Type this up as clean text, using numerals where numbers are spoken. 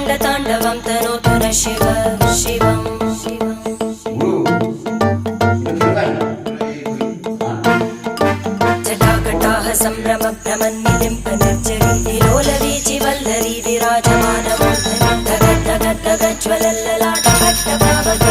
ताण्डवं तनोतु न शिव शिवम् जटाकटाः सम्भ्रमभ्रमन्निलिम्प निर्जरी विलोलवीचि वल्लरी विराजमानमूर्धनि धगद्धगद्धगज्ज्वलल्ललाटभट्टभावग